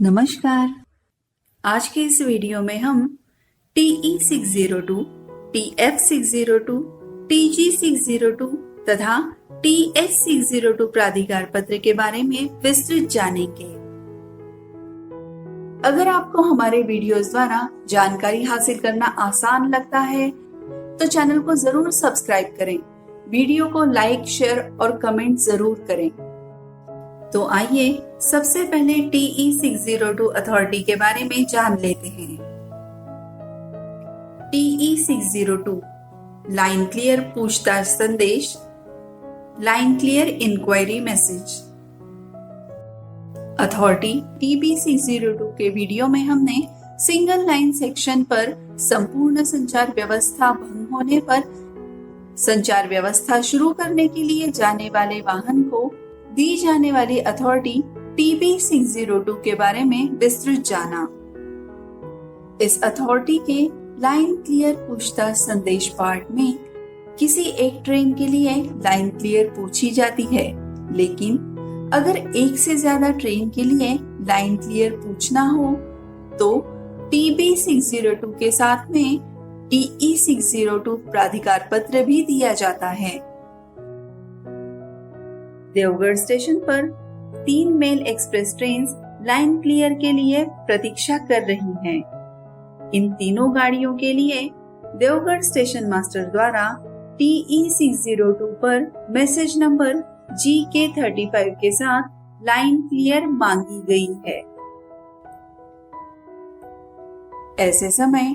नमस्कार। आज के इस वीडियो में हम TE602, TF602, TG602 तथा TH602 प्राधिकार पत्र के बारे में विस्तृत जानेंगे। अगर आपको हमारे वीडियोस द्वारा जानकारी हासिल करना आसान लगता है तो चैनल को जरूर सब्सक्राइब करें, वीडियो को लाइक, शेयर और कमेंट जरूर करें। तो आइए सबसे पहले TE602 अथॉरिटी के बारे में जान लेते हैं। TE602 लाइन क्लियर पूछताछ संदेश, line clear inquiry message. Authority TB602 के वीडियो में हमने सिंगल लाइन सेक्शन पर संपूर्ण संचार व्यवस्था भंग होने पर संचार व्यवस्था शुरू करने के लिए जाने वाले वाहन को दी जाने वाली अथॉरिटी TB602 के बारे में विस्तृत जाना। इस अथॉरिटी के लाइन क्लियर पूछताछ संदेश पार्ट में किसी एक ट्रेन के लिए लाइन क्लियर पूछी जाती है, लेकिन अगर एक से ज्यादा ट्रेन के लिए लाइन क्लियर पूछना हो तो TB602 के साथ में TE602 प्राधिकार पत्र भी दिया जाता है। देवगढ़ स्टेशन पर 3 mail express train line clear के लिए प्रतीक्षा कर रही हैं। इन तीनों गाड़ियों के लिए देवगढ़ स्टेशन मास्टर द्वारा TE602 पर मैसेज नंबर GK35 के साथ लाइन क्लियर मांगी गई है। ऐसे समय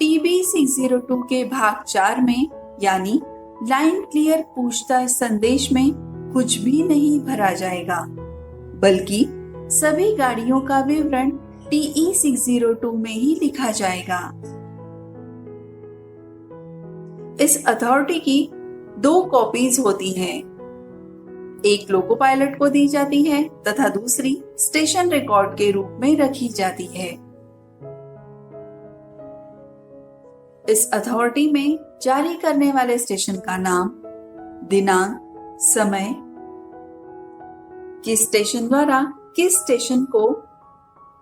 TB602 के भाग 4 में यानी लाइन क्लियर पूछताछ संदेश में कुछ भी नहीं भरा जाएगा, बल्कि सभी गाड़ियों का विवरण TE602 में ही लिखा जाएगा। इस अथॉरिटी की 2 कॉपीज होती हैं, एक लोको पायलट को दी जाती है तथा दूसरी स्टेशन रिकॉर्ड के रूप में रखी जाती है। इस अथॉरिटी में जारी करने वाले स्टेशन का नाम, दिनांक, समय, किस स्टेशन द्वारा किस स्टेशन को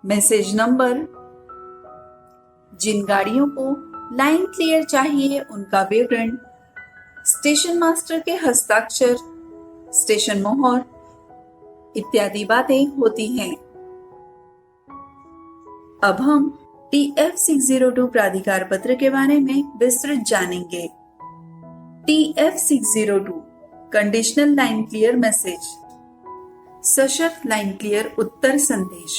मैसेज नंबर, जिन गाड़ियों को लाइन क्लियर चाहिए उनका विवरण, स्टेशन मास्टर के हस्ताक्षर, स्टेशन मोहर इत्यादि बातें होती हैं। अब हम TF602 प्राधिकार पत्र के बारे में विस्तृत जानेंगे। TF602 conditional line clear message, सशर्त लाइन क्लियर उत्तर संदेश।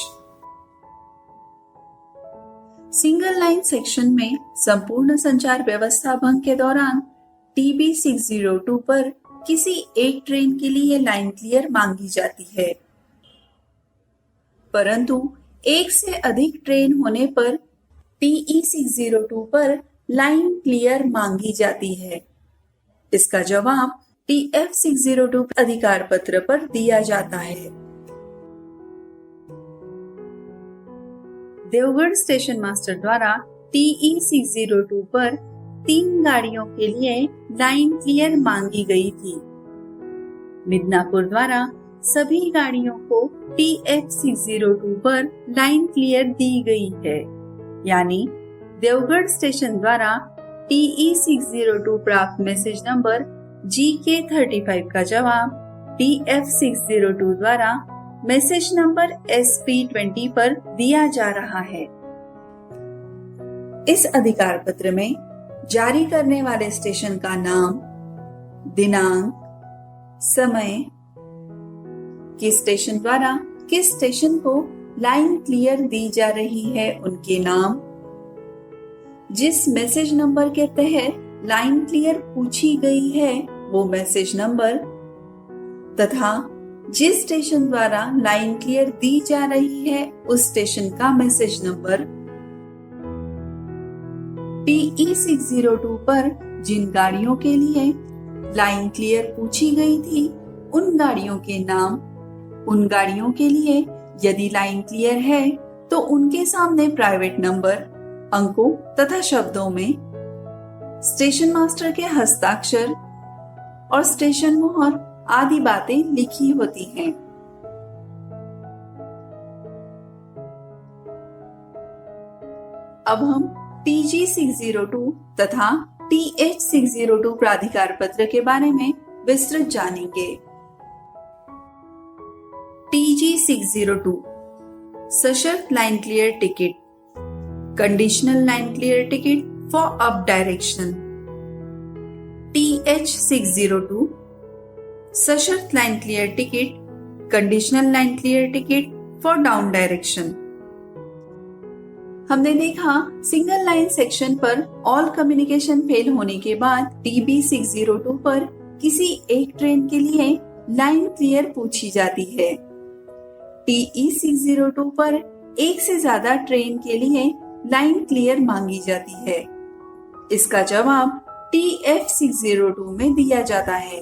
सिंगल लाइन सेक्शन में संपूर्ण संचार व्यवस्था भंग के दौरान TB602 पर किसी एक ट्रेन के लिए लाइन क्लियर मांगी जाती है, परंतु एक से अधिक ट्रेन होने पर TE602 पर लाइन क्लियर मांगी जाती है। इसका जवाब TF602 अधिकार पत्र पर दिया जाता है। देवगढ़ स्टेशन मास्टर द्वारा TE602 पर 3 गाड़ियों के लिए लाइन क्लियर मांगी गई थी। मिदनापुर द्वारा सभी गाड़ियों को TF602 पर लाइन क्लियर दी गई है, यानी देवगढ़ स्टेशन द्वारा TE602 प्राप्त मैसेज नंबर GK35 का जवाब TF602 द्वारा मैसेज नंबर SP20 पर दिया जा रहा है। इस अधिकार पत्र में जारी करने वाले स्टेशन का नाम, दिनांक, समय, किस स्टेशन द्वारा किस स्टेशन को लाइन क्लियर दी जा रही है उनके नाम, जिस मैसेज नंबर के तहत लाइन क्लियर पूछी गई है वो मैसेज नंबर तथा जिस स्टेशन द्वारा लाइन क्लियर दी जा रही है उस स्टेशन का मैसेज नंबर। TE602 पर जिन गाड़ियों के लिए लाइन क्लियर पूछी गई थी उन गाड़ियों के नाम, उन गाड़ियों के लिए यदि लाइन क्लियर है तो उनके सामने प्राइवेट नंबर, अंकों तथा शब्दों में स्टेशन मास्टर के हस्ताक्षर, और स्टेशन मोहर आदि बातें लिखी होती हैं। अब हम TG602 तथा TH602 प्राधिकार पत्र के बारे में विस्तृत जानेंगे। TG602 सशर्त line clear ticket, conditional line clear ticket for up direction. TH602 सशर्त line clear ticket, conditional line clear ticket for down direction. हमने देखा सिंगल लाइन सेक्शन पर ऑल कम्युनिकेशन फेल होने के बाद TB602 पर किसी एक ट्रेन के लिए लाइन क्लियर पूछी जाती है। TE602 पर एक से ज्यादा ट्रेन के लिए लाइन क्लियर मांगी जाती है। इसका जवाब TF602 में दिया जाता है।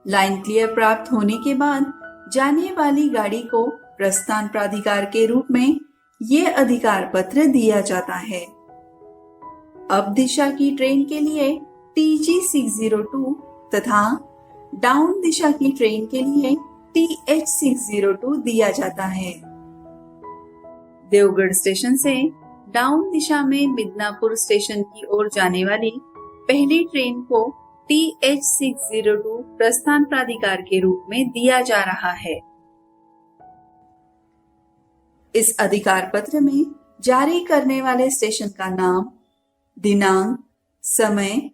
लाइन क्लियर प्राप्त होने के बाद जाने वाली गाड़ी को प्रस्थान प्राधिकार के रूप में ये अधिकार पत्र दिया जाता है। अप दिशा की ट्रेन के लिए TG602 तथा डाउन दिशा की ट्रेन के लिए TH602 दिया जाता है। देवगढ़ स्टेशन से डाउन दिशा में मिदनापुर स्टेशन की ओर जाने वाली पहली ट्रेन को TH602 प्रस्थान प्राधिकार के रूप में दिया जा रहा है। इस अधिकार पत्र में जारी करने वाले स्टेशन का नाम, दिनांक, समय,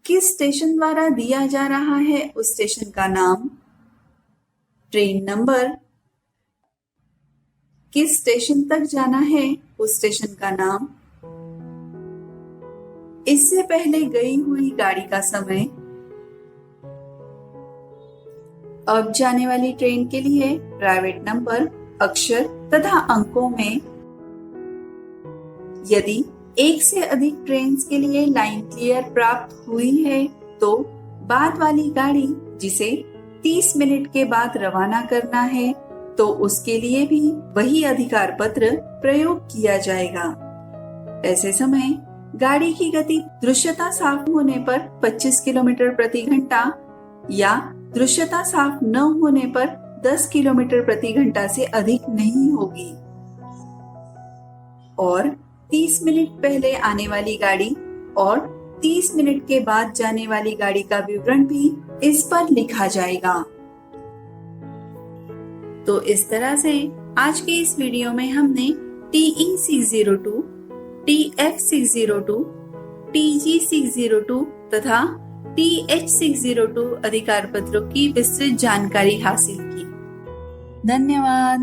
किस स्टेशन द्वारा दिया जा रहा है उस स्टेशन का नाम, ट्रेन नंबर, किस स्टेशन तक जाना है उस स्टेशन का नाम, इससे पहले गई हुई गाड़ी का समय, अब जाने वाली ट्रेन के लिए प्राइवेट नंबर, अक्षर तथा अंकों में। यदि एक से अधिक ट्रेन्स के लिए लाइन क्लियर प्राप्त हुई है तो बाद वाली गाड़ी जिसे 30 मिनट के बाद रवाना करना है तो उसके लिए भी वही अधिकार पत्र प्रयोग किया जाएगा। ऐसे समय गाड़ी की गति दृश्यता साफ होने पर 25 किलोमीटर प्रति घंटा या दृश्यता साफ न होने पर 10 किलोमीटर प्रति घंटा से अधिक नहीं होगी और 30 मिनट पहले आने वाली गाड़ी और 30 मिनट के बाद जाने वाली गाड़ी का विवरण भी इस पर लिखा जाएगा। तो इस तरह से आज के इस वीडियो में हमने TE602, TF602, TG602 तथा TH602 अधिकार पत्रों की विस्तृत जानकारी हासिल की। धन्यवाद।